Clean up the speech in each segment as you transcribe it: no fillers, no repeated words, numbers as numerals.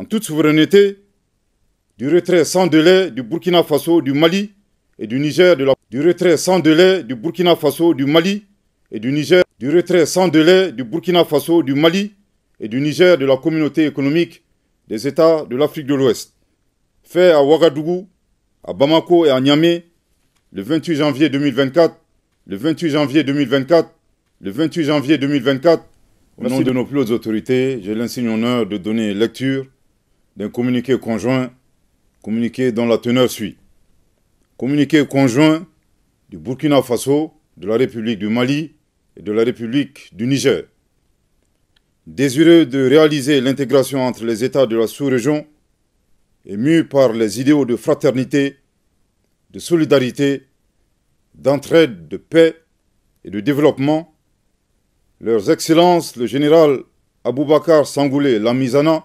en toute souveraineté, du retrait sans délai du Burkina Faso, du Mali et du Niger du retrait sans délai du Burkina Faso, du Mali et du Niger, du retrait sans délai du Burkina Faso, du Mali et du Niger de la communauté économique des États de l'Afrique de l'Ouest, fait à Ouagadougou, à Bamako et à Niamey le 28 janvier 2024, le 28 janvier 2024, le 28 janvier 2024. Au nom de nos plus hautes autorités, j'ai l'insigne honneur de donner lecture d'un communiqué conjoint, communiqué dont la teneur suit. Communiqué conjoint du Burkina Faso, de la République du Mali et de la République du Niger. Désireux de réaliser l'intégration entre les États de la sous-région et mus par les idéaux de fraternité, de solidarité, d'entraide, de paix et de développement, leurs excellences, le général Aboubakar Sangoulé Lamizana,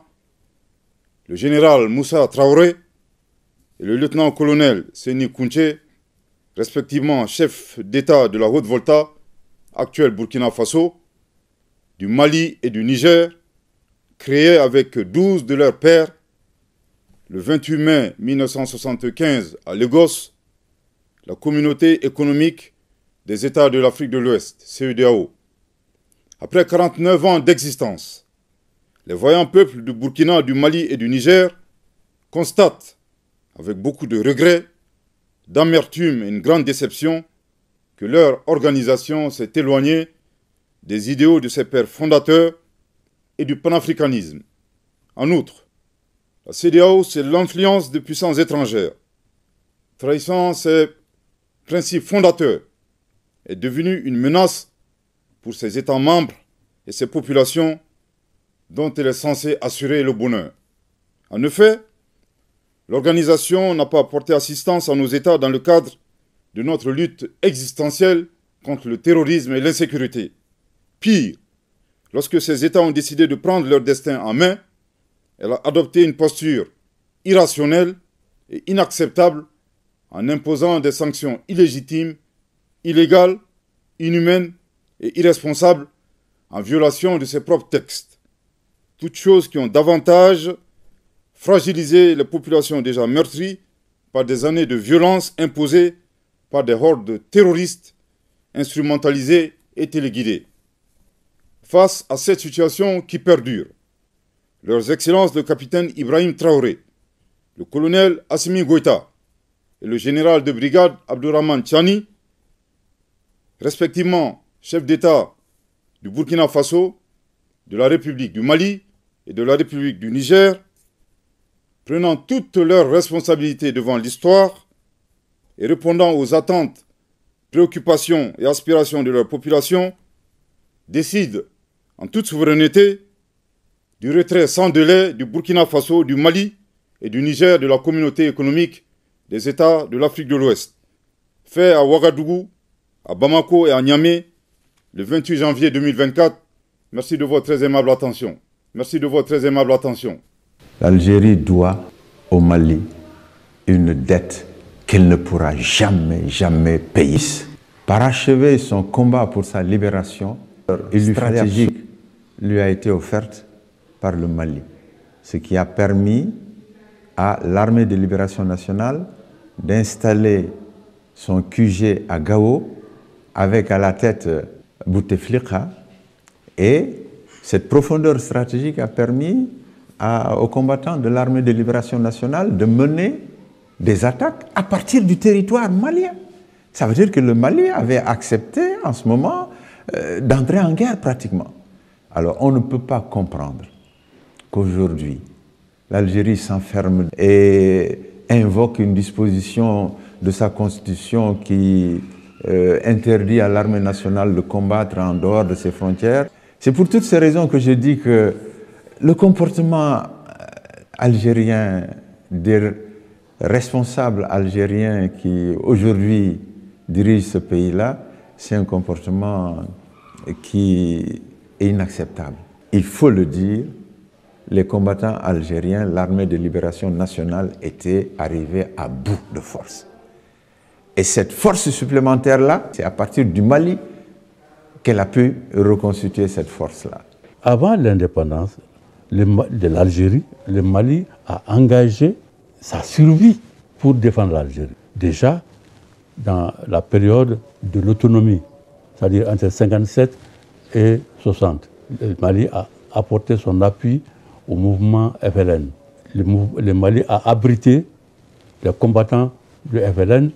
le général Moussa Traoré et le lieutenant-colonel Seni Kounché, respectivement chef d'État de la Haute-Volta, actuel Burkina Faso, du Mali et du Niger, créés avec 12 de leurs pairs, le 28 mai 1975 à Lagos, la Communauté économique des États de l'Afrique de l'Ouest, CEDEAO. Après 49 ans d'existence, les voyants peuples du Burkina, du Mali et du Niger constatent, avec beaucoup de regrets, d'amertume et une grande déception, que leur organisation s'est éloignée des idéaux de ses pères fondateurs et du panafricanisme. En outre, la CEDEAO, c'est l'influence de puissances étrangères. Trahissant ses principes fondateurs, est devenue une menace pour ses États membres et ses populations dont elle est censée assurer le bonheur. En effet, l'organisation n'a pas apporté assistance à nos États dans le cadre de notre lutte existentielle contre le terrorisme et l'insécurité. Pire, lorsque ces États ont décidé de prendre leur destin en main, elle a adopté une posture irrationnelle et inacceptable en imposant des sanctions illégitimes, illégales, inhumaines et irresponsables en violation de ses propres textes. Toutes choses qui ont davantage fragilisé les populations déjà meurtries par des années de violence imposées par des hordes terroristes instrumentalisées et téléguidées. Face à cette situation qui perdure, leurs excellences le capitaine Ibrahim Traoré, le colonel Assimi Goïta et le général de brigade Abdourahmane Tchani, respectivement chef d'État du Burkina Faso, de la République du Mali et de la République du Niger, prenant toutes leurs responsabilités devant l'histoire et répondant aux attentes, préoccupations et aspirations de leur population, décident en toute souveraineté du retrait sans délai du Burkina Faso, du Mali et du Niger de la communauté économique des États de l'Afrique de l'Ouest, fait à Ouagadougou, à Bamako et à Niamey le 28 janvier 2024. Merci de votre très aimable attention. Merci de votre très aimable attention. L'Algérie doit au Mali une dette qu'elle ne pourra jamais payer. Parachever son combat pour sa libération, une stratégique lui a été offerte par le Mali, ce qui a permis à l'armée de libération nationale d'installer son QG à Gao, avec à la tête Bouteflika, et cette profondeur stratégique a permis aux combattants de l'armée de libération nationale de mener des attaques à partir du territoire malien. Ça veut dire que le Mali avait accepté en ce moment d'entrer en guerre pratiquement. Alors on ne peut pas comprendre qu'aujourd'hui l'Algérie s'enferme et invoque une disposition de sa constitution qui interdit à l'armée nationale de combattre en dehors de ses frontières. C'est pour toutes ces raisons que je dis que le comportement algérien, des responsables algériens qui aujourd'hui dirigent ce pays-là, c'est un comportement qui est inacceptable. Il faut le dire, les combattants algériens, l'armée de libération nationale étaient arrivés à bout de force. Et cette force supplémentaire-là, c'est à partir du Mali qu'elle a pu reconstituer cette force-là. Avant l'indépendance, de l'Algérie, le Mali a engagé sa survie pour défendre l'Algérie. Déjà, dans la période de l'autonomie, c'est-à-dire entre 57 et 60, le Mali a apporté son appui au mouvement FLN. Le Mali a abrité les combattants du FLN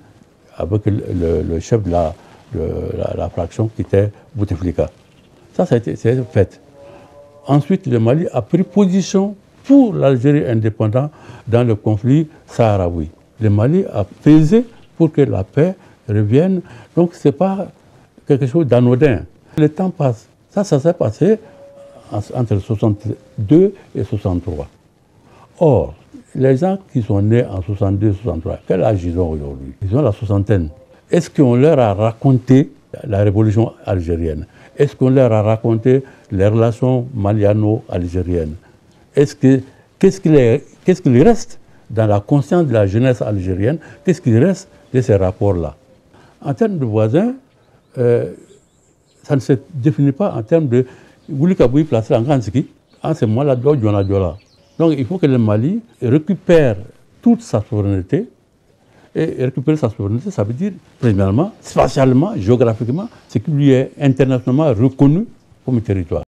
avec le chef de la fraction qui était Bouteflika. Ça a été fait. Ensuite, le Mali a pris position pour l'Algérie indépendante dans le conflit sahraoui. Le Mali a pesé pour que la paix revienne. Donc, ce n'est pas quelque chose d'anodin. Le temps passe. Ça s'est passé entre 62 et 63. Or, les gens qui sont nés en 62 63, quel âge ils ont aujourd'hui? Ils ont la soixantaine. Est-ce qu'on leur a raconté la révolution algérienne? Est-ce qu'on leur a raconté les relations maliano-algériennes? Qu'est-ce qu'il reste dans la conscience de la jeunesse algérienne? Qu'est-ce qu'il reste de ces rapports-là? En termes de voisins, ça ne se définit pas en termes de Wuli Kaboui placé en Gansiki, en ce moment-là, Diola. Donc il faut que le Mali récupère toute sa souveraineté. Et récupérer sa souveraineté, ça veut dire, premièrement, spatialement, géographiquement, ce qui lui est internationalement reconnu comme territoire.